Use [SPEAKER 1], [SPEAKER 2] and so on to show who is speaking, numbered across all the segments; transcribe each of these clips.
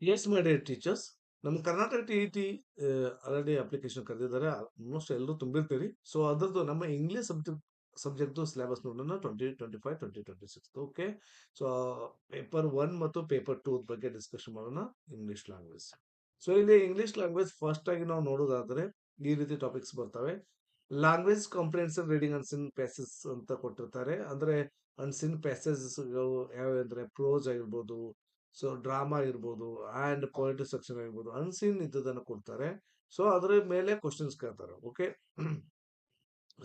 [SPEAKER 1] Yes, my dear teachers. ನಮ್ಮ Karnataka T already application ಕರೆದಿದ್ದಾರೆ. Almost ಎಲ್ಲರೂ ತುಂಬಿರ್ತೀರಿ. ಸೊ ಅದ್ರದ್ದು ನಮ್ಮ ಇಂಗ್ಲಿಷ್ ಸಬ್ಜೆಕ್ಟ್ದು ಸಿಲೆಬಸ್ ನೋಡೋಣ 2025 2026. ಓಕೆ. ಸೊ ಪೇಪರ್ 1 ಮತ್ತು ಪೇಪರ್ 2 ಬಗ್ಗೆ ಡಿಸ್ಕಷನ್ ಮಾಡೋಣ. English language. ಸೊ ಇಲ್ಲಿ ಇಂಗ್ಲಿಷ್ ಲ್ಯಾಂಗ್ವೇಜ್ ಫಸ್ಟ್ ಆಗಿ ನಾವು ನೋಡೋದಾದ್ರೆ ಈ ರೀತಿ ಟಾಪಿಕ್ಸ್ ಬರ್ತವೆ. ಲ್ಯಾಂಗ್ವೇಜ್ ಕಾಂಪ್ರಿಹೆನ್ಸಿವ್ ರೀಡಿಂಗ್ ಅನ್ಸಿನ್ ಪ್ಯಾಸೇಜ್ ಅಂತ ಕೊಟ್ಟಿರ್ತಾರೆ. ಅಂದ್ರೆ ಅನ್ಸಿನ್ ಪ್ಯಾಸೇಜಸ್ಗಳು ಯಾವ್ಯಾವ ಅಂದ್ರೆ ಪ್ರೋಸ್ ಆಗಿರ್ಬೋದು, ಸೊ ಡ್ರಾಮಾ ಇರ್ಬೋದು, ಅಂಡ್ ಪೊಯಿಟ್ರಿ ಸೆಕ್ಷನ್ ಆಗಿರ್ಬೋದು, ಅನ್ಸೀನ್ ಇದ್ದದನ್ನು ಕೊಡ್ತಾರೆ. ಸೊ ಅದ್ರ ಮೇಲೆ ಕ್ವಶನ್ಸ್ ಕೇಳ್ತಾರೆ. ಓಕೆ.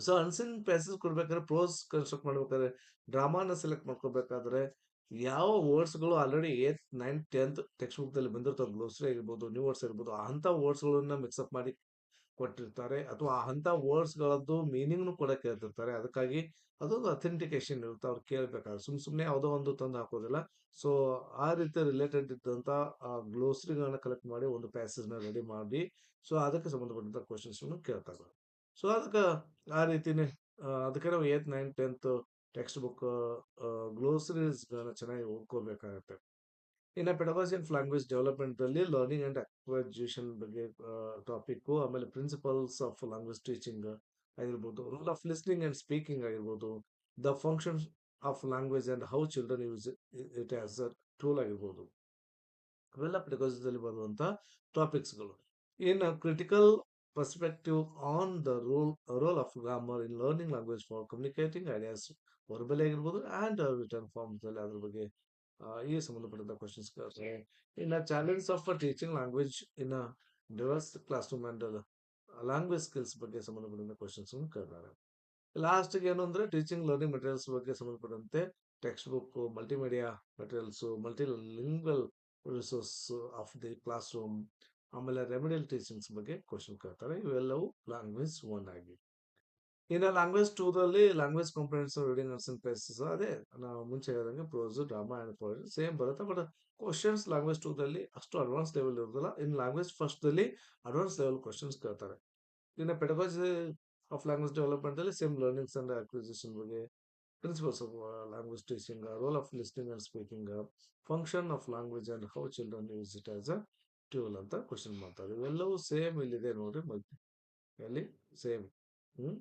[SPEAKER 1] ಸೊ ಅನ್ಸಿನ್ ಪ್ಯಾಸೇಜ್ ಕೊಡ್ಬೇಕಾದ್ರೆ ಪ್ರೋಸ್ ಕನ್ಸ್ಟ್ರಕ್ಟ್ ಮಾಡ್ಬೇಕಾದ್ರೆ ಡ್ರಾಮಾನ ಸೆಲೆಕ್ಟ್ ಮಾಡ್ಕೋಬೇಕಾದ್ರೆ ಯಾವ ವರ್ಡ್ಸ್ಗಳು already 8th 9th 10th text book ದಲ್ಲಿ ಬಂದಿರ್ತಾವೆ, ಗ್ಲೋಸರಿ ಆಗಿರ್ಬೋದು, ನ್ಯೂ ವರ್ಡ್ಸ್ ಆಗಿರ್ಬೋದು, ಅಂತ ವರ್ಡ್ಸ್ಗಳನ್ನ ಮಿಕ್ಸಪ್ ಮಾಡಿ ಕೊಟ್ಟಿರ್ತಾರೆ, ಅಥವಾ ಅಂತ ವರ್ಡ್ಸ್ ಗಳದ್ದು ಮೀನಿಂಗ್ನು ಕೂಡ ಕೇಳ್ತಿರ್ತಾರೆ. ಅದಕ್ಕಾಗಿ ಅದೊಂದು ಅಥೆಂಟಿಕೇಶನ್ ಇರುತ್ತೆ. ಅವ್ರು ಕೇಳ್ಬೇಕಾದ್ರೆ ಸುಮ್ನೆ ಯಾವುದೋ ಒಂದು ತಂದು ಹಾಕೋದಿಲ್ಲ. ಸೊ ಆ ರೀತಿ ರಿಲೇಟೆಡ್ ಇದ್ದಂತ ಗ್ಲೋಸರಿಗಳನ್ನ ಕಲೆಕ್ಟ್ ಮಾಡಿ ಒಂದು ಪ್ಯಾಸೇಜ್ ನ ರೆಡಿ ಮಾಡಿ, ಸೊ ಅದಕ್ಕೆ ಸಂಬಂಧಪಟ್ಟಂತ ಕ್ವಶನ್ಸ್ ಕೇಳ್ತಾರೆ. ಸೊ ಅದಕ್ಕೆ ಆ ರೀತಿನೇ ಅದಕ್ಕೆ ನಾವು 8th 9th 10th text book ಗ್ಲೋಸರೀಸ್ ಚೆನ್ನಾಗಿ ಓದ್ಕೋಬೇಕಾಗತ್ತೆ. ಇನ್ನು ಪೆಡಗಾಜಿ ಅಂಡ್ ಲ್ಯಾಂಗ್ವೇಜ್ ಡೆವಲಪ್ಮೆಂಟ್ ಅಲ್ಲಿ ಲರ್ನಿಂಗ್ ಅಂಡ್ ಅಕ್ವೈಜೇಷನ್ ಬಗ್ಗೆ ಟಾಪಿಕ್, ಆಮೇಲೆ ಪ್ರಿನ್ಸಿಪಲ್ಸ್ ಆಫ್ ಲ್ಯಾಂಗ್ವೇಜ್ ಟೀಚಿಂಗ್ ಆಗಿರ್ಬೋದು, rule of listening and speaking ಆಗಿರ್ಬೋದು, the functions of language and how children use it as a tool ಆಗಿರ್ಬೋದು, ಇವೆಲ್ಲ ಪೆಡಗಾಜಿದಲ್ಲಿ ಬರುವಂತ ಟಾಪಿಕ್ಸ್ಗಳು. In critical perspective on the role of grammar in learning language for communicating ideas verbal ಆಗಿರ್ಬೋದು and written forms ಅಲ್ಲಿ ಅದ್ರ ಬಗ್ಗೆ ಈ ಸಂಬಂಧಪಟ್ಟಂತ ಕ್ವಶನ್ಸ್ ಕೇಳ್ತಾರೆ. ಇನ್ನು challenge of teaching language in diverse classroom and language skills ಬಗ್ಗೆ ಸಂಬಂಧಪಟ್ಟಂತ ಕ್ವಶನ್ಸ್ ಕೇಳ್ತಾರೆ. ಲಾಸ್ಟ್ ಏನು ಅಂದ್ರೆ ಟೀಚಿಂಗ್ ಲರ್ನಿಂಗ್ ಮೆಟೀರಿಯಲ್ಸ್ ಬಗ್ಗೆ ಸಂಬಂಧಪಟ್ಟಂತೆ text book, multimedia materials, multilingual resource of the class room, ಆಮೇಲೆ ರೆಮಿಡಿಯಲ್ ಟೀಚಿಂಗ್ಸ್ ಬಗ್ಗೆ ಕ್ವಶನ್ ಕೇಳ್ತಾರೆ. ಇವೆಲ್ಲವೂ ಲ್ಯಾಂಗ್ವೇಜ್ 1 ಆಗಿ. ಇನ್ನು ಲ್ಯಾಂಗ್ವೇಜ್ 2 ದಲ್ಲಿ language comprehensive reading unseen passages, ಅದೇ ನಾವು ಮುಂಚೆ ಹೇಳಿದಂಗೆ prose, drama and poetry same ಬರುತ್ತೆ. ಬಟ್ ಕ್ವಶನ್ಸ್ ಲ್ಯಾಂಗ್ವೇಜ್ 2 ದಲ್ಲಿ ಅಷ್ಟು ಅಡ್ವಾನ್ಸ್ ಲೆವೆಲ್ ಇರೋದಿಲ್ಲ. ಇನ್ ಲ್ಯಾಂಗ್ವೇಜ್ ಫಸ್ಟ್ ದಲ್ಲಿ ಅಡ್ವಾನ್ಸ್ ಲೆವೆಲ್ ಕ್ವಶನ್ಸ್ ಕೇಳ್ತಾರೆ. ಇನ್ನು ಪೆಡಗಾಜಿ ಆಫ್ ಲ್ಯಾಂಗ್ವೇಜ್ ಡೆವಲಪ್ಮೆಂಟ್ ಅಲ್ಲಿ ಸೇಮ್ ಲರ್ನಿಂಗ್ಸ್ ಅಂಡ್ ಅಕ್ವಿಸಿಷನ್ ಬಗ್ಗೆ, principles of language teaching, role of listening and speaking, function of language and how children use it as a tool ಅಂತ question ಮಾಡ್ತಾರೆ. ಇವೆಲ್ಲವೂ same ಇಲ್ಲಿದೆ ನೋಡ್ರಿ, ಎಲ್ಲಿ ಸೇಮ್. ಹ್ಮ್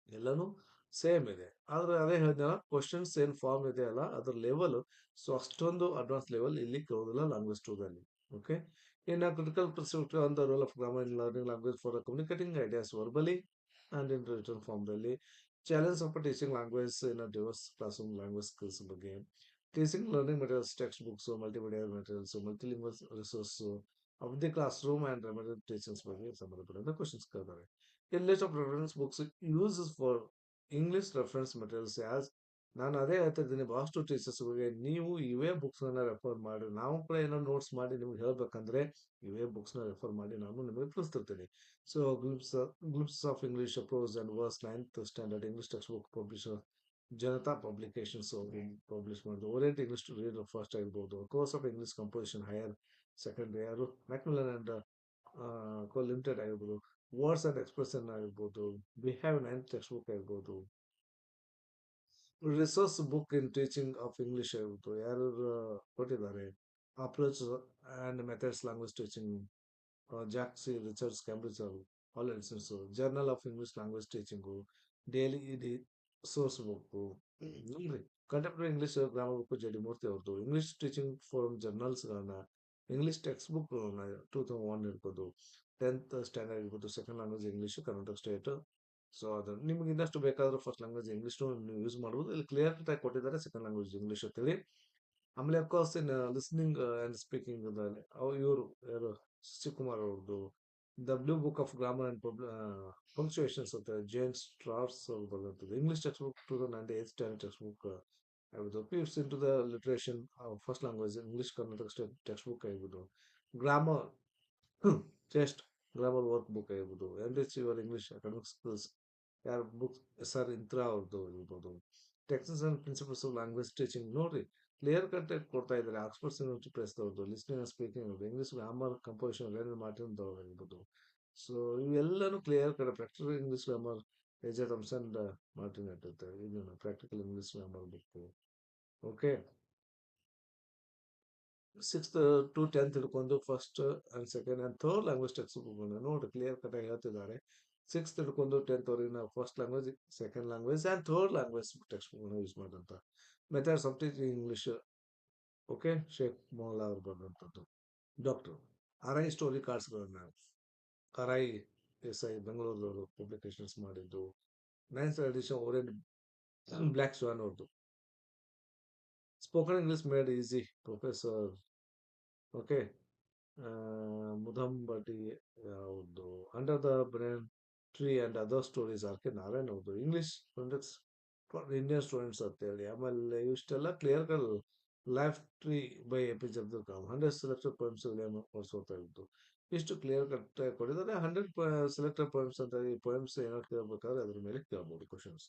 [SPEAKER 1] ಎಲ್ಲಾನು same ಇದೆ. ಆದ್ರೆ ಅದೇ ಹೇಳಿದ್ನಲ್ಲ, ಕ್ವಶನ್ಸ್ ಏನ್ ಫಾರ್ಮ್ ಇದೆ ಅಲ್ಲ ಅದ್ರ ಲೆವೆಲ್, ಸೊ ಅಷ್ಟೊಂದು ಅಡ್ವಾನ್ಸ್ ಲೆವೆಲ್ ಇಲ್ಲಿ ಕೇಳೋದಿಲ್ಲ ಲ್ಯಾಂಗ್ವೇಜ್ 2 ದಲ್ಲಿ. Okay. In critical perspective on the role of grammar in learning language for communicating ideas verbally and in written form ದಲ್ಲಿ challenge of teaching language in diverse classroom language skills ಬಗ್ಗೆ, teaching learning materials, textbooks, multimedia materials, multilingual resource of the class room and remedial teachings ಬಗ್ಗೆ ಸಂಬಂಧಪಟ್ಟಂತ questions ಕೇಳ್ತಾರೆ. A list of reference books uses for English reference materials as, ನಾನು ಅದೇ ಹೇಳ್ತಾ ಇದ್ದೀನಿ ಬಹಳಷ್ಟು ಟೀಚರ್ಸ್ಗಳಿಗೆ, ನೀವು ಇವೇ ಬುಕ್ಸ್ನ ರೆಫರ್ ಮಾಡಿ, ನಾವು ಕೂಡ ಏನೋ ನೋಟ್ಸ್ ಮಾಡಿ ನಿಮ್ಗೆ ಹೇಳ್ಬೇಕಂದ್ರೆ ಇವೇ ಬುಕ್ಸ್ನ ರೆಫರ್ ಮಾಡಿ ನಾನು ನಿಮಗೆ ತಿಳಿಸ್ತಿರ್ತೀನಿ. So glimpses of English prose and verse 9th standard English textbook publisher Janata publications publish ಮಾಡಿದ್ರು. Orient English to read first ಆಗಿರ್ಬೋದು, course of English composition higher secondary ಯಾರು ಮ್ಯಾಕ್ಮಿಲನ್ ಅಂಡ್ ಕೋ ಲಿಮಿಟೆಡ್ ಆಗಿರ್ಬೋದು, words and expression ಆಗಿರ್ಬೋದು, behave 9th textbook ಆಗಿರ್ಬೋದು, resource book in teaching of English ಆಗಿರ್ಬೋದು, ಯಾರು ಕೊಟ್ಟಿದ್ದಾರೆ, approach and methods language teaching, Jack C Richards Cambridge ಅವರು all editions, journal of English language teaching, daily source book ನೋಡ್ರಿ, contemporary English grammar book J D Murthy ಅವ್ರದ್ದು, English teaching forum ಜರ್ನಲ್ಸ್ಗಳನ್ನ, English text ಬುಕ್ಗಳನ್ನ 2001 ಇರ್ಬೋದು, 10th standard ಇರ್ಬೋದು, second language English Karnataka state. So ಅದು ನಿಮ್ಗೆ ಇನ್ನಷ್ಟು ಬೇಕಾದ್ರೆ ಫಸ್ಟ್ ಲ್ಯಾಂಗ್ವೇಜ್ ಇಂಗ್ಲಿಷ್ ನೀವು ಯೂಸ್ ಮಾಡ್ಬೋದು. ಇಲ್ಲಿ ಕ್ಲಿಯರ್ ಕಟ್ ಆಗಿ ಕೊಟ್ಟಿದ್ದಾರೆ ಸೆಕೆಂಡ್ ಲ್ಯಾಂಗ್ವೇಜ್ ಇಂಗ್ಲಿಷ್ ಅಂತೇಳಿ. ಆಮೇಲೆ of course in listening and speaking ಇವರು ಯಾರು ಶಿವಕುಮಾರ್ ಅವ್ರದ್ದು the blue book of grammar and punctuations ಅಂತ ಜೇಮ್ಸ್ ಸ್ಟ್ರಾರ್ಸ್ ಅವ್ರು ಬರೆದಂಥದ್ದು, English textbook 2008 standard textbook ಆಗಿರ್ಬೋದು, peeps into the literature first language English Karnataka state textbook ಆಗಿರ್ಬೋದು, grammar test grammar workbook ಆಗಿರ್ಬೋದು, enrich your English academic skills ಯಾರ books S R Indra ಅವ್ರದ್ದು ಇರ್ಬೋದು, techniques and principles of language teaching ನೋಡ್ರಿ, clear content ಕೊಡ್ತಾ ಇದ್ದಾರೆ. Oxford University Press ಅವ್ರದ್ದು, listening and speaking ಅವ್ರದ್ದು, English grammar composition Wren and Martin ಆಗಿರ್ಬೋದು. ಸೊ ಇವೆಲ್ಲನೂ ಕ್ಲಿಯರ್ ಕಡೆ practical English grammar A J Thomson Martin ಇಟ್ಟಿರುತ್ತೆ, ಇದು practical English grammar book. Okay. 6th to 10th ಹಿಡ್ಕೊಂಡು first and second and third language text ಬುಕ್ಗಳನ್ನ ನೋಡಿ clear ಕಟ್ಟಾಗಿ ಹೇಳ್ತಿದ್ದಾರೆ. 6th ಹಿಡ್ಕೊಂಡು 10th ವರೆಗೆ ನಾವು first language, second language and third language text ಬುಕ್ಗಳನ್ನ ಯೂಸ್ ಮಾಡೋಂಥ methods of teaching English. Okay, Sheikh Maula ಅವ್ರು ಬರೆದಂಥದ್ದು. ಡಾಕ್ಟರ್ RI ಸ್ಟೋರಿ ಕಾರ್ಡ್ಸ್ಗಳನ್ನ RI SI ಬೆಂಗಳೂರದವರು ಪಬ್ಲಿಕೇಶನ್ಸ್ ಮಾಡಿದ್ದು. 9th edition Orient Black Swan ಅವ್ರದ್ದು. Spoken English made easy professor. Okay, ಮುಧಂಬಟಿ ಯಾವುದು, under the banyan tree and other stories RK Narayan ಅವ್ರದ್ದು. English students for Indian students ಅಂತೇಳಿ. ಆಮೇಲೆ ಇಷ್ಟೆಲ್ಲ ಕ್ಲಿಯರ್ ಕಲ್ life tree by APJ Abdul Kalam. 100 selected poems William Wordsworth ಇದ್ದು. ಇಷ್ಟು ಕ್ಲಿಯರ್ ಕಟ್ ಕೊಟ್ಟಿದ್ದಾರೆ. 100 ಸೆಲೆಕ್ಟೆಡ್ ಪೊಯಮ್ಸ್ ಅಂತ. ಈ ಪೊಯಮ್ಸ್ ಏನೋ ಕೇಳಬೇಕಾದ್ರೆ ಅದ್ರ ಮೇಲೆ ಕೇಳ್ಬೋದು ಕ್ವಶನ್ಸ್.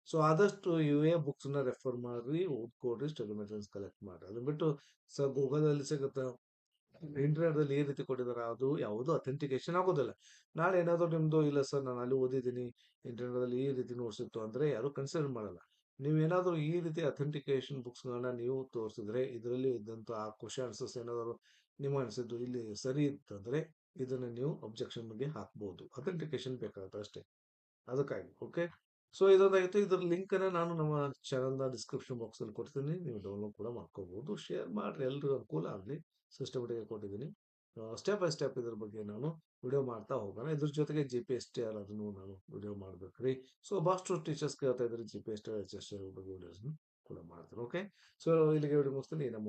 [SPEAKER 1] ಸೊ ಆದಷ್ಟು UA ಬುಕ್ಸ್ನ ರೆಫರ್ ಮಾಡಿ, ಓದ್ಕೊಡ್ರಿ, ಸ್ಟಡಿ ಮೆಟೀರಿಯಲ್ಸ್ ಕಲೆಕ್ಟ್ ಮಾಡಿ. ಅದನ್ನ ಬಿಟ್ಟು ಗೂಗಲಲ್ಲಿ ಸಿಗುತ್ತೆ, ಇಂಟರ್ನೆಟ್‌ದಲ್ಲಿ ಈ ರೀತಿ ಕೊಟ್ಟಿದ್ದಾರೆ, ಅದು ಯಾವುದು ಅಥೆಂಟಿಕೇಶನ್ ಆಗೋದಿಲ್ಲ. ನಾಳೆ ಏನಾದರೂ ನಿಮ್ಮದು ಇಲ್ಲ ಸರ್ ನಾನು ಅಲ್ಲಿ ಓದಿದ್ದೀನಿ, ಇಂಟರ್ನೆಟ್‌ದಲ್ಲಿ ಈ ರೀತಿ ನೋಟ್ಸ್ ಇತ್ತು ಅಂದರೆ ಯಾರು ಕನ್ಸಿಡರ್ ಮಾಡಲ್ಲ. ನೀವೇನಾದರೂ ಈ ರೀತಿ ಅಥೆಂಟಿಕೇಶನ್ ಬುಕ್ಸ್ಗಳನ್ನ ನೀವು ತೋರಿಸಿದ್ರೆ, ಇದರಲ್ಲಿ ಇದ್ದಂಥ ಆ ಕ್ವಶನ್ ಆನ್ಸರ್ಸ್ ಏನಾದರೂ ನಿಮಗೆ ಅನಿಸಿದ್ದು ಇಲ್ಲಿ ಸರಿ ಇತ್ತಂದರೆ ಇದನ್ನು ನೀವು ಅಬ್ಜೆಕ್ಷನ್ಗೆ ಹಾಕ್ಬೋದು. ಅಥೆಂಟಿಕೇಶನ್ ಬೇಕಾಗುತ್ತೆ ಅಷ್ಟೇ, ಅದಕ್ಕಾಗಿ. ಓಕೆ, ಸೊ ಇದೊಂದಾಗಿತ್ತು. ಇದ್ರ ಲಿಂಕನ್ನು ನಾನು ನಮ್ಮ ಚಾನಲ್ನ ಡಿಸ್ಕ್ರಿಪ್ಷನ್ ಬಾಕ್ಸಲ್ಲಿ ಕೊಡ್ತೀನಿ, ನೀವು ಡೌನ್ಲೋಡ್ ಕೂಡ ಮಾಡ್ಕೋಬೋದು. ಶೇರ್ ಮಾಡಿರಿ, ಎಲ್ರಿಗೂ ಅನುಕೂಲ ಆಗಲಿ. ಸಿಸ್ಟಮೆಟಿಕ್ ಕೊಟ್ಟಿದ್ದೀನಿ. ಸ್ಟೆಪ್ ಬೈ ಸ್ಟೆಪ್ ಇದ್ರ ಬಗ್ಗೆ ನಾನು ವಿಡಿಯೋ ಮಾಡ್ತಾ ಹೋಗೋಣ. ಇದ್ರ ಜೊತೆಗೆ GPSTR ಅದನ್ನು ನಾನು ವಿಡಿಯೋ ಮಾಡ್ಬೇಕು ರೀ. ಸೊ ಭಾಳಷ್ಟು ಟೀಚರ್ಸ್ ಕೇಳ್ತಾ ಇದ್ದಾರೆ GPSTR HSTR ಬಗ್ಗೆ ವಿಡಿಯೋಸ್ನ ಕೂಡ ಮಾಡ್ತೀನಿ. ಓಕೆ, ಸೊ ಇಲ್ಲಿಗೆ ವಿಡಿಯೋ ಮುಗಿಸ್ತೀನಿ. ನಮ್ಮ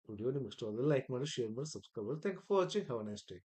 [SPEAKER 1] ವಿಡಿಯೋ ನಿಮ್ಗೆ ಇಷ್ಟವಾದರೆ ಲೈಕ್ ಮಾಡಿ, ಶೇರ್ ಮಾಡಿ, ಸಬ್ಸ್ಕ್ರೈಬ್ ಮಾಡಿ. Thank you for watching. Have a nice day.